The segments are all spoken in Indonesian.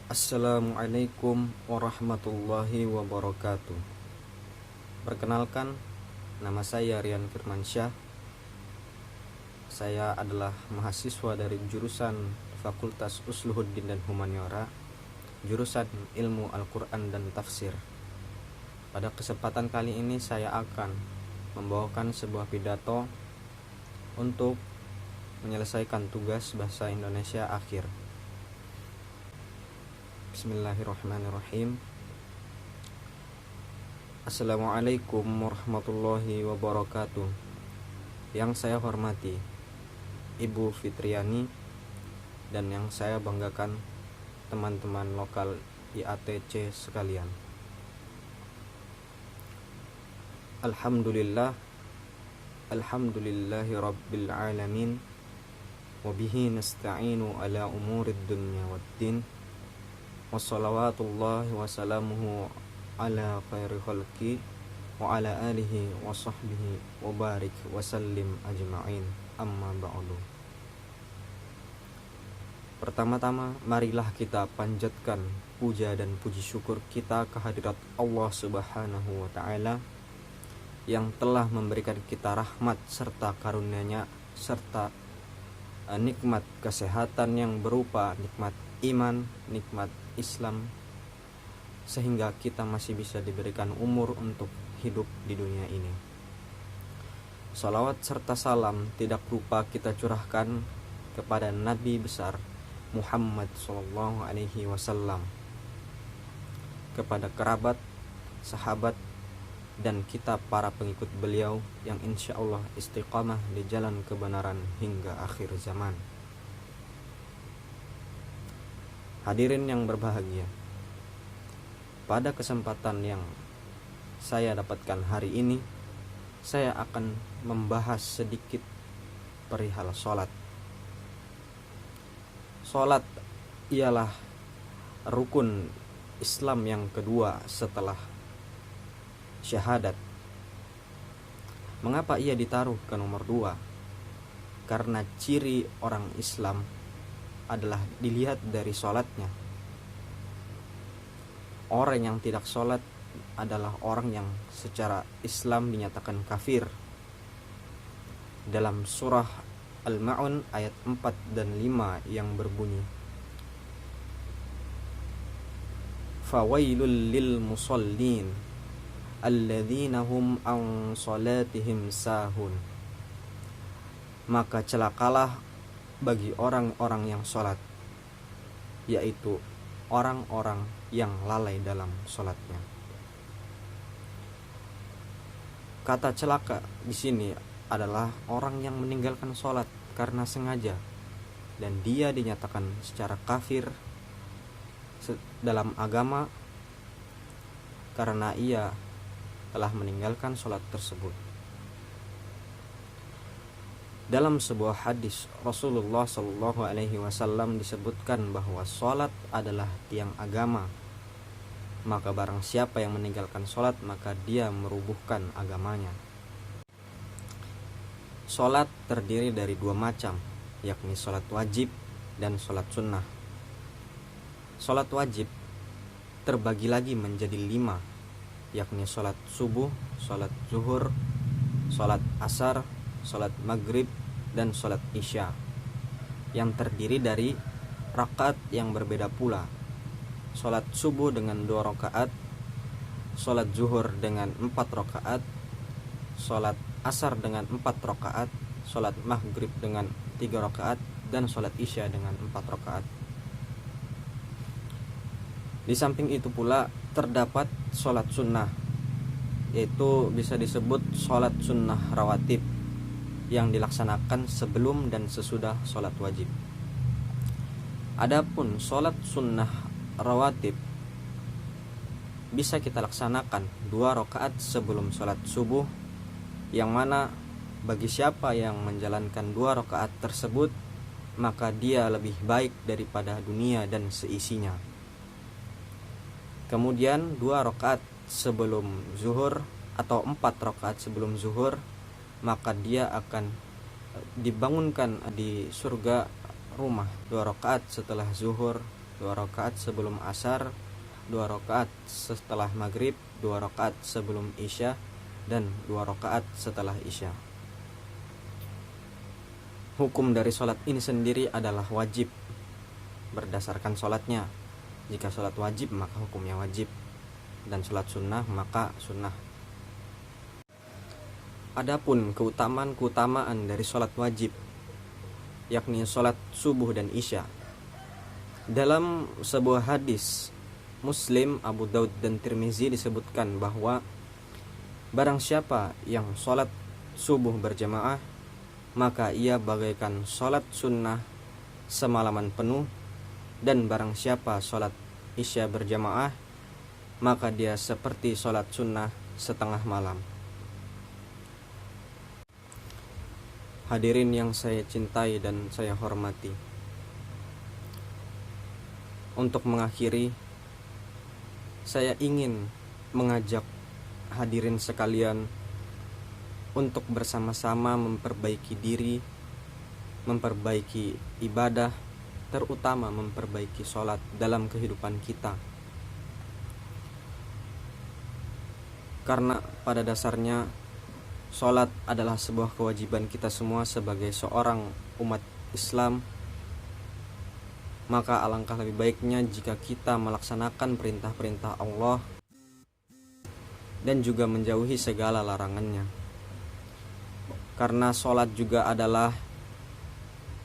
Assalamualaikum warahmatullahi wabarakatuh. Perkenalkan, nama saya Rian Firmansyah. Saya adalah mahasiswa dari jurusan Fakultas Usluhuddin dan Humaniora, jurusan Ilmu Al-Quran dan Tafsir. Pada kesempatan kali ini saya akan membawakan sebuah pidato untuk menyelesaikan tugas bahasa Indonesia akhir. Bismillahirrahmanirrahim. Assalamualaikum warahmatullahi wabarakatuh. Yang saya hormati Ibu Fitriani dan yang saya banggakan teman-teman lokal IATC sekalian. Alhamdulillahi rabbil alamin, wabihi nasta'inu ala umurid dunya waddin, wassalawatullahi wassalamuhu ala khairi khalqi wa ala alihi wa sahbihi wa barik wa sallim ajma'in, amma ba'du. Pertama-tama marilah kita panjatkan puja dan puji syukur kita kehadirat Allah Subhanahu wa ta'ala yang telah memberikan kita rahmat serta karunia-Nya serta nikmat kesehatan yang berupa nikmat iman, nikmat Islam, sehingga kita masih bisa diberikan umur untuk hidup di dunia ini. Salawat serta salam tidak lupa kita curahkan kepada Nabi besar Muhammad SAW, kepada kerabat, sahabat, dan kita para pengikut beliau yang insya Allah istiqamah di jalan kebenaran hingga akhir zaman. Hadirin yang berbahagia, pada kesempatan yang saya dapatkan hari ini, saya akan membahas sedikit perihal sholat. Sholat ialah rukun Islam yang kedua setelah syahadat. Mengapa ia ditaruh ke nomor 2? Karena ciri orang Islam adalah dilihat dari sholatnya. Orang yang tidak sholat adalah orang yang secara Islam dinyatakan kafir. Dalam surah Al-Ma'un ayat 4 dan 5 yang berbunyi, Fawailul lil musallin alladzina hum an salatihim sahun. Maka celakalah bagi orang-orang yang sholat, yaitu orang-orang yang lalai dalam sholatnya. Kata celaka di sini adalah orang yang meninggalkan sholat karena sengaja, dan dia dinyatakan secara kafir dalam agama karena ia telah meninggalkan sholat tersebut. Dalam sebuah hadis Rasulullah SAW disebutkan bahwa sholat adalah tiang agama. Maka barang siapa yang meninggalkan sholat, maka dia merubuhkan agamanya. Sholat terdiri dari 2 macam, yakni sholat wajib dan sholat sunnah. Sholat wajib terbagi lagi menjadi 5, yakni sholat subuh, sholat zuhur, sholat asar, sholat maghrib, dan sholat isya, yang terdiri dari rakaat yang berbeda pula. Sholat subuh dengan 2 rakaat, sholat zuhur dengan 4 rakaat, sholat asar dengan 4 rakaat, sholat maghrib dengan 3 rakaat, dan sholat isya dengan 4 rakaat. Di samping itu pula terdapat sholat sunnah, yaitu bisa disebut sholat sunnah rawatib yang dilaksanakan sebelum dan sesudah sholat wajib. Adapun sholat sunnah rawatib bisa kita laksanakan 2 rakaat sebelum sholat subuh, yang mana bagi siapa yang menjalankan 2 rakaat tersebut, maka dia lebih baik daripada dunia dan seisinya. Kemudian 2 rakaat sebelum zuhur atau 4 rakaat sebelum zuhur, maka dia akan dibangunkan di surga rumah 2 rakaat setelah zuhur 2 rakaat sebelum asar, 2 rakaat setelah maghrib, 2 rakaat sebelum isya, dan 2 rakaat setelah isya. Hukum dari sholat ini sendiri adalah wajib berdasarkan sholatnya. Jika sholat wajib maka hukumnya wajib, dan sholat sunnah maka sunnah. Adapun keutamaan dari sholat wajib, yakni sholat subuh dan isya, dalam sebuah hadis Muslim, Abu Daud, dan Tirmizi disebutkan bahwa barang siapa yang sholat subuh berjamaah, maka ia bagaikan sholat sunnah semalaman penuh, dan barang siapa sholat isya berjamaah, maka dia seperti sholat sunnah setengah malam. Hadirin yang saya cintai dan saya hormati, untuk mengakhiri, saya ingin mengajak hadirin sekalian untuk bersama-sama memperbaiki diri, memperbaiki ibadah, terutama memperbaiki sholat dalam kehidupan kita. Karena pada dasarnya sholat adalah sebuah kewajiban kita semua sebagai seorang umat Islam. Maka alangkah lebih baiknya jika kita melaksanakan perintah-perintah Allah dan juga menjauhi segala larangannya. Karena sholat juga adalah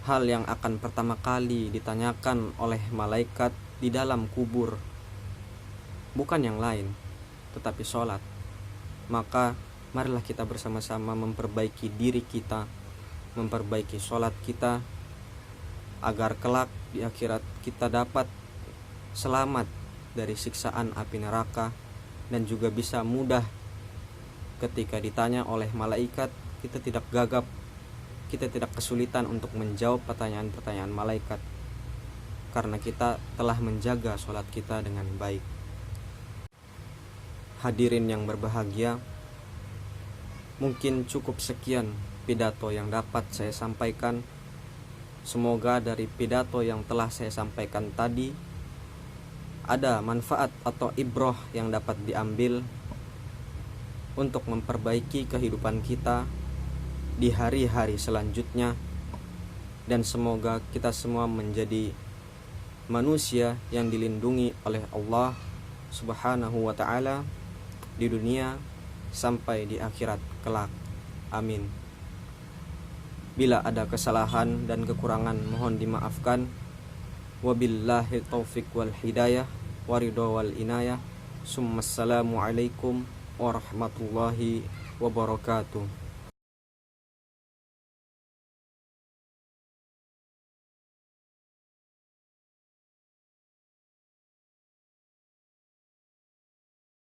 hal yang akan pertama kali ditanyakan oleh malaikat di dalam kubur, bukan yang lain, tetapi sholat. Maka marilah kita bersama-sama memperbaiki diri kita, memperbaiki sholat kita, agar kelak di akhirat kita dapat selamat dari siksaan api neraka, dan juga bisa mudah ketika ditanya oleh malaikat, kita tidak gagap, kita tidak kesulitan untuk menjawab pertanyaan-pertanyaan malaikat, karena kita telah menjaga sholat kita dengan baik. Hadirin yang berbahagia, mungkin cukup sekian pidato yang dapat saya sampaikan. Semoga dari pidato yang telah saya sampaikan tadi ada manfaat atau ibroh yang dapat diambil untuk memperbaiki kehidupan kita di hari-hari selanjutnya, dan semoga kita semua menjadi manusia yang dilindungi oleh Allah Subhanahu wa ta'ala di dunia sampai di akhirat kelak. Amin. Bila ada kesalahan dan kekurangan mohon dimaafkan. Wabillahi taufiq wal hidayah waridho wal inayah. Assalamualaikum warahmatullahi wabarakatuh.